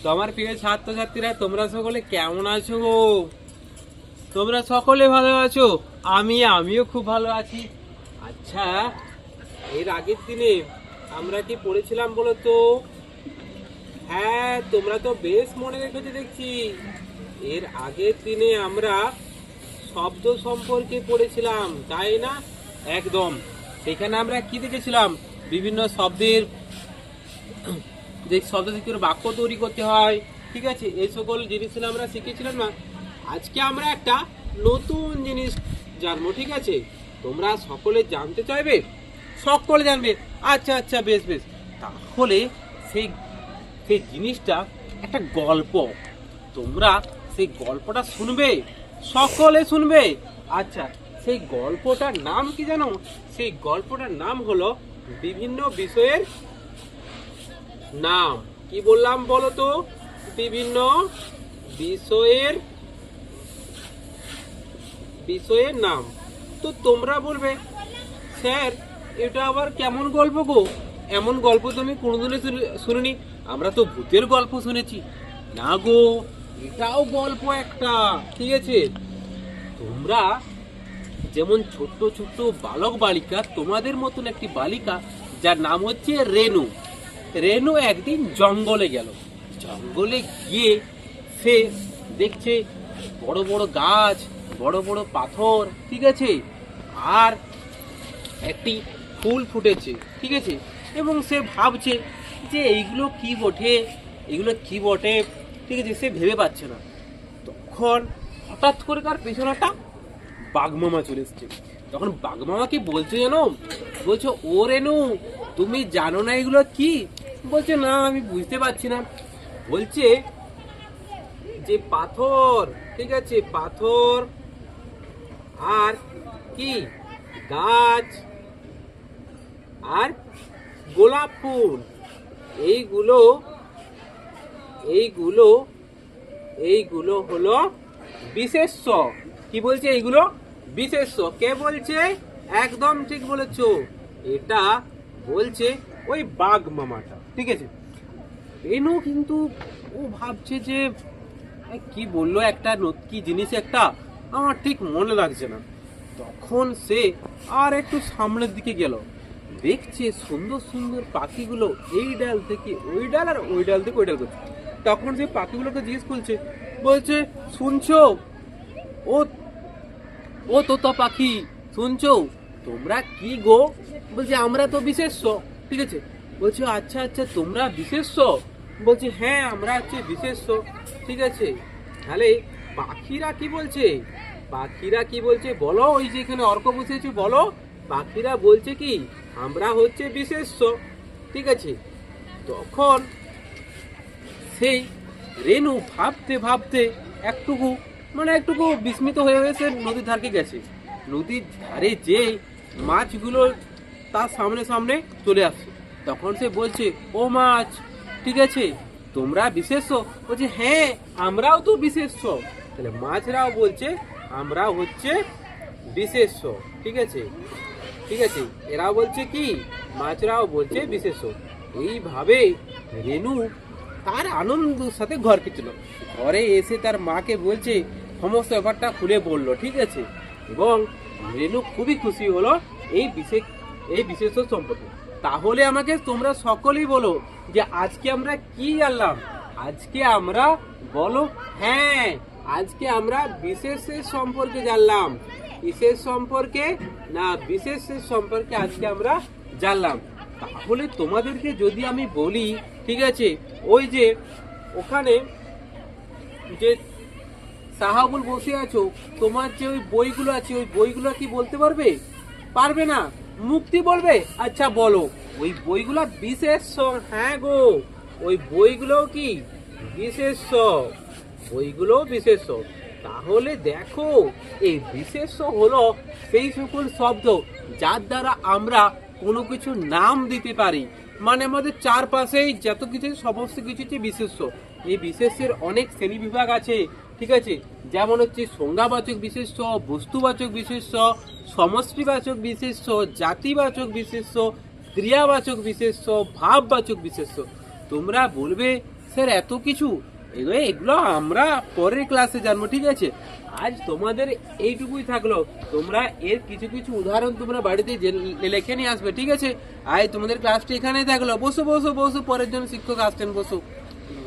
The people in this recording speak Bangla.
তো আমার প্রিয় ছাত্রছাত্রীরা, তোমরা সকলে কেমন আছো গো? তোমরা সকলে ভালো আছো? আমিও খুব ভালো আছি। আচ্ছা, এর আগের দিনে আমরা কি পড়েছিলাম বলো তো? হ্যাঁ, তোমরা তো বেশ মনে রেখেছো দেখছি। এর আগের দিনে আমরা শব্দ সম্পর্কে পড়েছিলাম, তাই না? একদম। সেখানে আমরা কি দেখেছিলাম? বিভিন্ন শব্দের, যে শব্দ থেকে বাক্য তৈরি করতে হয়, ঠিক আছে, এই সকল জিনিস আমরা শিখেছিলাম না। আজকে আমরা একটা নতুন জিনিস জানবো, ঠিক আছে? তোমরা সকলে জানতে চাইবে? সকলে জানবে? আচ্ছা আচ্ছা, বেশ বেশ। তাহলে সেই সেই জিনিসটা একটা গল্প। তোমরা সেই গল্পটা শুনবে, সকলে শুনবে। আচ্ছা, সেই গল্পটার নাম কি জানো? সেই গল্পটার নাম হলো বিভিন্ন বিষয়ের নাম। কি বললাম বলো তো? বিভিন্ন বিষয়ের নাম। তো তোমরা বলবে, স্যার এটা আবার কেমন গল্প গো? এমন গল্প তো আমি কোনোদিনই শুনিনি। আমরা তো ভূতের গল্প শুনেছি। না গো, এটাও গল্প একটা, ঠিক আছে? তোমরা যেমন ছোট্ট ছোট্ট বালক বালিকা, তোমাদের মতন একটি বালিকা যার নাম হচ্ছে রেনু। রেনু একদিন জঙ্গলে গেল। জঙ্গলে গিয়ে সে দেখছে বড় বড় গাছ, বড় বড় পাথর, ঠিক আছে, আর একটি ফুল ফুটেছে, ঠিক আছে, এবং সে ভাবছে যে এইগুলো কি বটে, ঠিক আছে, সে ভেবে পাচ্ছে না। তখন হঠাৎ করে তার পেছনে একটা বাঘমামা চলে এসছে। তখন বাঘমামা কি বলছে জানো? বলছো, ও রেনু, তুমি জানো না এগুলো কি? বলছে, না, আমি বুঝতে পারছি না। বলছে যে পাথর, ঠিক আছে, পাথর আর কি গাছ আর গোলাপ ফুল, এইগুলো এইগুলো এইগুলো হলো বিশেষ্য। কি বলছে? এইগুলো বিশেষ্য। কে বলছে? একদম ঠিক বলেছো, এটা বলছে ওই বাঘ মামাটা, ঠিক আছে। রেনু কিন্তু ও ভাবছে যে কি বললো, একটা কি জিনিস একটা আমার ঠিক মনে লাগছে না। তখন সে আর একটু সামনের দিকে গেল, দেখছে সুন্দর সুন্দর পাখিগুলো এই ডাল থেকে ওই ডাল আর ওই ডাল থেকে ওই ডাল করছে। তখন সে পাখিগুলোকে জিজ্ঞেস করছে, বলছে, শুনছো ও ও তোতা পাখি, শুনছো তোমরা কি গো? বলছে, আমরা তো বিশেষ্য, ঠিক আছে। বলছে, আচ্ছা আচ্ছা, তোমরা বিশেষ্য? বলছে, হ্যাঁ, আমরা হচ্ছে বিশেষ্য, ঠিক আছে। তাহলে পাখিরা কি বলছে? পাখিরা কি বলছে বলো? ওই যে এখানে অর্ক বসেছে, বলো। পাখিরা বলছে কি? আমরা হচ্ছে বিশেষ্য, ঠিক আছে। তখন সেই রেনু ভাবতে ভাবতে একটুকু বিস্মিত হয়ে গেছে, নদীর ধারকে গেছে। নদীর ধারে যে মাছগুলো তার সামনে সামনে চলে আসছে। তখন সে বলছে, ও মাছ, ঠিক আছে, তোমরা বিশেষ্য? বলছে, হ্যাঁ, আমরাও তো বিশেষ্য। তাহলে মাছরাও বলছে, আমরা হচ্ছে বিশেষ্য, ঠিক আছে, ঠিক আছে। এরাও বলছে কি? মাছরাও বলছে বিশেষ্য। এইভাবে রেনু তার আনন্দের সাথে ঘর ফিরছিল। ঘরে এসে তার মাকে বলছে, সমস্ত ব্যাপারটা খুলে বললো, ঠিক আছে। এবং রেনু খুবই খুশি হলো এই বিশেষ্য সম্পর্কে। তাহলে আমাকে তোমরা সকলেই বলো যে আজকে আমরা কি জানলাম? আজকে আমরা বলো, হ্যাঁ, আজকে আমরা বিশেষের সম্পর্কে জানলাম। বিশেষ সম্পর্কে না, বিশেষের সম্পর্কে আজকে আমরা জানলাম। তাহলে তোমাদেরকে যদি আমি বলি, ঠিক আছে, ওই যে ওখানে যে সাহাবুল বসে আছো, তোমার যে ওই বইগুলো আছে, ওই বইগুলো কি বলতে পারবে? পারবে না, মুক্তি বলবে। আচ্ছা বলো, ওই বইগুলো বিশেষ্য? হ্যাঁ গো, ওই বইগুলো কি বিশেষ্য? বইগুলো বিশেষ্য। তাহলে দেখো, এই বিশেষ্য হলো সেই সকল শব্দ যার দ্বারা আমরা কোনো কিছু নাম দিতে পারি। মানে আমাদের চারপাশেই যত কিছু, সমস্ত কিছু হচ্ছে বিশেষ্য। এই বিশেষ্যের অনেক শ্রেণী বিভাগ আছে, ঠিক আছে। যেমন হচ্ছে সংজ্ঞাবাচক বিশেষ্য, বস্তুবাচক বিশেষ্য, সমষ্টিবাচক বিশেষ্য, জাতিবাচক বিশেষ্য, ক্রিয়াবাচক বিশেষ্য, ভাববাচক বিশেষ্য। তোমরা বলবে, স্যার এত কিছু, এগুলো আমরা পরের ক্লাসে জানবো, ঠিক আছে? আজ তোমাদের এইটুকুই থাকলো, তোমরা এর কিছু কিছু উদাহরণ তোমরা বাড়িতে লিখে নিয়ে আসবে, ঠিক আছে? আজ তোমাদের ক্লাসটা এখানেই থাকলো, বসো বসো বসো, পরের জন্য শিক্ষক আসছেন, বসো।